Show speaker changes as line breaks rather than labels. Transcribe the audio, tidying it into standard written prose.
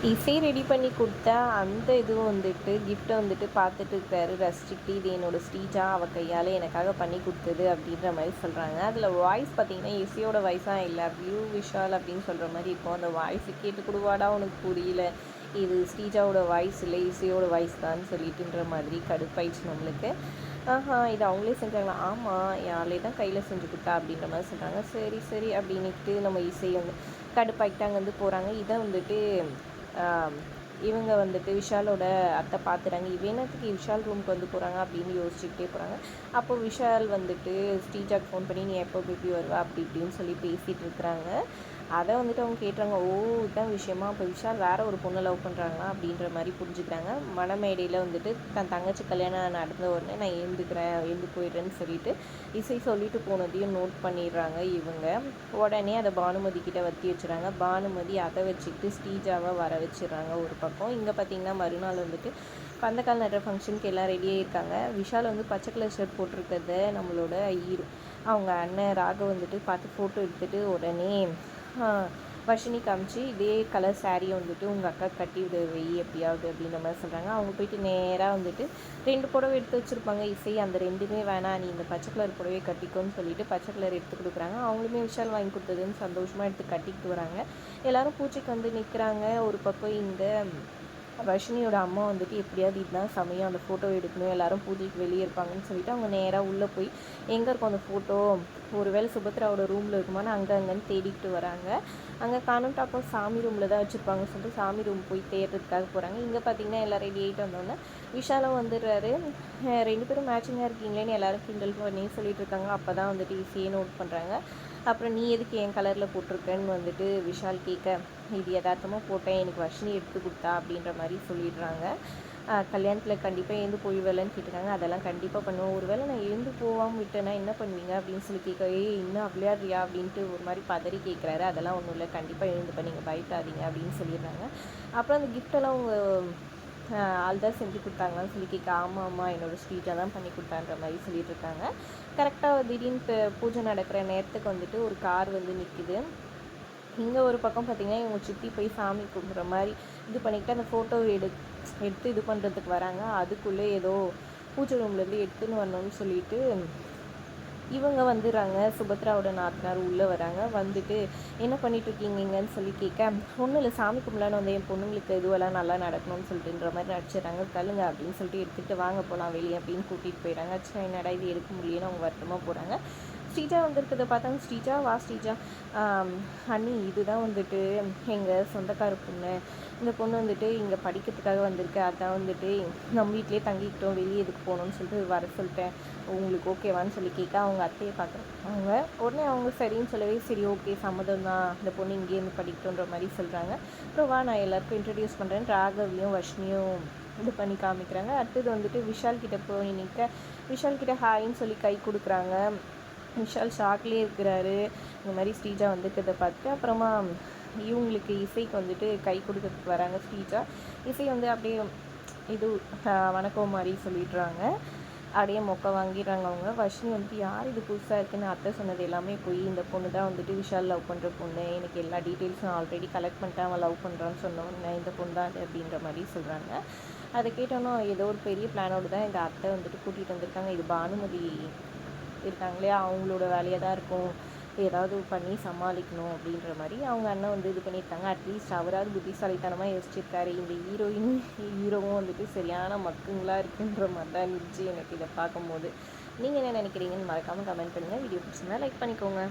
இசை ரெடி பண்ணி கொடுத்தா அந்த இதுவும் வந்துட்டு கிஃப்ட்டை வந்துட்டு பார்த்துட்டு இருக்காரு, ரசிச்சுக்கிட்டு. இது என்னோட ஸ்ரீஜா அவள் கையால் எனக்காக பண்ணி கொடுத்தது அப்படின்ற மாதிரி சொல்கிறாங்க. அதில் வாய்ஸ் பார்த்திங்கன்னா இசையோட வாய்ஸாக இல்லை, வியூ விஷால் அப்படின்னு சொல்கிற மாதிரி இருக்கும். அந்த வாய்ஸு கேட்டு கொடுவாடா உனக்கு புரியல, இது ஸ்ரீஜாவோட வாய்ஸ் இல்லை இசையோட வாய்ஸ் தான் சொல்லிட்டுன்ற மாதிரி கடுப்பாயிடுச்சு நம்மளுக்கு. இது அவங்களே செஞ்சாங்களா? ஆமாம், யாரே தான் கையில் செஞ்சு கொடுத்தா அப்படின்ற மாதிரி சொல்கிறாங்க. சரி சரி அப்படின்ட்டு நம்ம இசை வந்து கடுப்பாக்கிட்டு அங்கேருந்து போகிறாங்க. இதை வந்துட்டு இவங்க வந்துட்டு விஷாலோட அத்தை பார்த்துறாங்க. இவனத்துக்கு விஷால் ரூமுக்கு வந்து போகிறாங்க அப்படின்னு யோசிச்சுக்கிட்டே போகிறாங்க. அப்போது விஷால் வந்துட்டு ஸ்ரீஜாக்கு ஃபோன் பண்ணி நீ எப்போ பேபி வருவா அப்படி இப்படின்னு சொல்லி பேசிகிட்டு இருக்கிறாங்க. அதை வந்துட்டு அவங்க கேட்டுறாங்க. ஓ, இதுதான் விஷயமா, அப்போ விஷால் வேறு ஒரு பொண்ணை லவ் பண்ணுறாங்களா அப்படின்ற மாதிரி புரிஞ்சுக்கிறாங்க. மணமேடையில் வந்துட்டு தன் தங்கச்சி கல்யாணம் நடந்த உடனே நான் எழுந்து போயிடுறேன்னு சொல்லிட்டு இசை சொல்லிட்டு போனதையும் நோட் பண்ணிடுறாங்க இவங்க. உடனே அதை பானுமதி கிட்ட வத்தி வச்சுறாங்க. பானுமதி அதை வச்சுக்கிட்டு ஸ்ரீஜாவை வர வச்சிடுறாங்க ஒரு பக்கம். இங்கே பார்த்திங்கன்னா மறுநாள் வந்துட்டு பந்தக்கால் நடுற ஃபங்க்ஷனுக்கு எல்லாம் ரெடியாக இருக்காங்க. விஷால் வந்து பச்சை கலர் ஷர்ட் போட்டிருக்கிறத நம்மளோட அவங்க அண்ணன் ராக வந்துட்டு பார்த்து ஃபோட்டோ எடுத்துகிட்டு உடனே வர்ஷினி காமிச்சு இதே கலர் சாரியை வந்துட்டு உங்கள் அக்கா கட்டி விட வை எப்படியாவது அப்படின்ற மாதிரி சொல்கிறாங்க. அவங்க போயிட்டு நேராக வந்துட்டு 2 புடவை எடுத்து வச்சுருப்பாங்க. இசை அந்த 2மே வேணாம், நீ இந்த பச்சை கலர் புடவையை கட்டிக்கோன்னு சொல்லிட்டு பச்சை கலர் எடுத்து கொடுக்குறாங்க. அவங்களுமே விஷால் வாங்கி கொடுத்ததுன்னு சந்தோஷமாக எடுத்து கட்டிக்கிட்டு வராங்க. எல்லோரும் பூச்சிக்கு வந்து நிற்கிறாங்க. ஒரு பக்கம் இங்கே வர்ஷினியோட அம்மா வந்துட்டு எப்படியாவது இதுதான் சமயம், அந்த ஃபோட்டோ எடுக்கணும், எல்லோரும் பூஜைக்கு வெளியே இருப்பாங்கன்னு சொல்லிட்டு அவங்க நேராக உள்ளே போய் எங்கே இருக்கும் அந்த ஃபோட்டோ, ஒருவேளை சுபத்ராவோட ரூமில் இருக்குமான்னு அங்கன்னு தேடிக்கிட்டு வராங்க. அங்கே காணும். அப்போ சாமி ரூமில் தான் வச்சுருப்பாங்கன்னு சொல்லிட்டு சாமி ரூம் போய் தேடுறதுக்காக போகிறாங்க. இங்கே பார்த்திங்கன்னா எல்லாம் ரெடி ஆகிட்டு வந்தோன்னே விஷாலும் வந்துடுறாரு. 2 பேரும் மேட்சிங்காக இருக்கீங்களேன்னு எல்லோரும் கிண்டல் பண்ணி சொல்லிட்டு இருக்காங்க. அப்போ தான் வந்துட்டு ஈஸியே நோட் பண்ணுறாங்க. அப்புறம் நீ எதுக்கு என் கலரில் போட்டிருக்கேன்னு வந்துட்டு விஷால் கேட்க, இது யதார்த்தமாக போட்டேன், எனக்கு வர்ஷினி எடுத்து கொடுத்தா அப்படின்ற மாதிரி சொல்லிடுறாங்க. கல்யாணத்தில் கண்டிப்பாக எழுந்து போய்வேலன்னு கேட்டுருக்காங்க. அதெல்லாம் கண்டிப்பாக பண்ணுவோம். ஒரு வேளை நான் எழுந்து போகாமல் விட்டேன்னா என்ன பண்ணுவீங்க அப்படின்னு சொல்லி கேட்க, இன்னும் விளையாடுறியா அப்படின்ட்டு ஒரு மாதிரி பதறி கேட்குறாரு. அதெல்லாம் ஒன்றும் இல்லை, கண்டிப்பாக எழுந்து பண்ணி நீங்கள் பயப்படாதீங்க அப்படின்னு சொல்லிடுறாங்க. அப்புறம் அந்த கிஃப்டெல்லாம் அவங்க ஆள் தான் செஞ்சு கொடுத்தாங்களான்னு சொல்லி கேட்க, ஆமாம் என்னோடய ஸ்வீட்டாக தான் பண்ணி கொடுத்தான்ற மாதிரி சொல்லிட்டு இருக்காங்க. கரெக்டாக திடீர்னு பூஜை நடக்கிற நேரத்துக்கு வந்துட்டு ஒரு கார் வந்து நிற்கிது. இங்கே ஒரு பக்கம் பார்த்திங்கன்னா இவங்க சுற்றி போய் சாமி கும்பிட்ற மாதிரி இது பண்ணிக்கிட்டு அந்த ஃபோட்டோ எடுத்து இது பண்ணுறதுக்கு வராங்க. அதுக்குள்ளே ஏதோ பூஜை ரூம்லேருந்து எடுத்துன்னு வரணும்னு சொல்லிட்டு இவங்க வந்துடுறாங்க. சுபத்ராவோட நாத்தனார் உள்ளே வராங்க. வந்துட்டு என்ன பண்ணிகிட்ருக்கீங்கன்னு சொல்லி கேட்க, ஒன்றும் இல்லை சாமி கும்பலான்னு வந்து என் பொண்ணுங்களுக்கு இதுவெல்லாம் நல்லா நடக்கணும்னு சொல்லிட்டுன்ற மாதிரி நடிச்சிடறாங்க. தள்ளுங்க அப்படின்னு சொல்லிட்டு எடுத்துகிட்டு வாங்க போகலாம் வெளியே அப்படின்னு கூட்டிகிட்டு போயிடறாங்க. என்னடா இது எடுக்க முடியலன்னு அவங்க வருத்தமாக போகிறாங்க. ஸ்ரீஜா வந்திருக்கிறத பார்த்தாங்க. ஸ்ரீஜா வா ஸ்ரீஜா, அண்ணி இதுதான் வந்துட்டு எங்கள் சொந்தக்கார பொண்ணு, இந்த பொண்ணு வந்துட்டு இங்கே படிக்கிறதுக்காக வந்திருக்கு, அதான் வந்துட்டு நம்ம வீட்டிலே தங்கிக்கிட்டோம், வெளியே எதுக்கு போகணுன்னு சொல்லிட்டு வர சொல்லிட்டேன், உங்களுக்கு ஓகேவான்னு சொல்லி கேட்க அவங்க அத்தையை பார்க்குறாங்க. உடனே அவங்க சரின்னு சொல்லவே சரி ஓகே சம்மதம் தான், இந்த பொண்ணு இங்கேருந்து படிக்கட்டுன்ற மாதிரி சொல்கிறாங்க. அப்புறம் வா நான் எல்லாருக்கும் இன்ட்ரடியூஸ் பண்ணுறேன், ராகவியும் வர்ஷினியும் இது பண்ணி காமிக்கிறாங்க. அடுத்தது வந்துட்டு விஷால் கிட்டே போய் நிற்க விஷால் கிட்டே ஹாயின்னு சொல்லி கை கொடுக்குறாங்க. விஷால் ஷாக்லேயே இருக்கிறாரு இந்த மாதிரி ஸ்ரீஜா வந்துட்டு பார்த்து. அப்புறமா இவங்களுக்கு இசைக்கு வந்துட்டு கை கொடுக்கறதுக்கு வராங்க ஸ்ரீஜா. இசை வந்து அப்படியே இது வணக்கம் மாதிரி சொல்லிடுறாங்க. அப்படியே மொக்க வாங்கிடுறாங்க அவங்க. வர்ஷினி வந்துட்டு யார் இது புதுசாக இருக்குன்னு அத்தை சொன்னது எல்லாமே போய், இந்த பொண்ணு தான் வந்துட்டு விஷால் லவ் பண்ணுற பொண்ணு, எனக்கு எல்லா டீட்டெயில்ஸும் ஆல்ரெடி கலெக்ட் பண்ணிட்டேன், அவன் லவ் பண்ணுறான்னு சொன்னோன்னே இந்த பொண்ணு தான் அது அப்படின்ற மாதிரி சொல்கிறாங்க. அதை கேட்டோன்னா ஏதோ ஒரு பெரிய பிளானோடு தான் எங்கள் அத்தை வந்துட்டு கூட்டிகிட்டு வந்திருக்காங்க, இது பானுமதி இருக்காங்களே அவங்களோட வேலையாக தான் இருக்கும், ஏதாவது பண்ணி சமாளிக்கணும் அப்படின்ற மாதிரி அவங்க அண்ணன் வந்து இது பண்ணியிருக்காங்க. அட்லீஸ்ட் அவராது புத்திசாலித்தனமாக யோசிச்சிருக்காரு. இந்த ஹீரோவும் வந்துட்டு சரியான மக்குங்களாக இருக்குன்ற மாதிரி தான் இருந்துச்சு எனக்கு இதை பார்க்கும்போது. நீங்கள் என்ன நினைக்கிறீங்கன்னு மறக்காமல் கமெண்ட் பண்ணுங்கள். வீடியோ பிடிச்சிருந்தா லைக் பண்ணிக்கோங்க.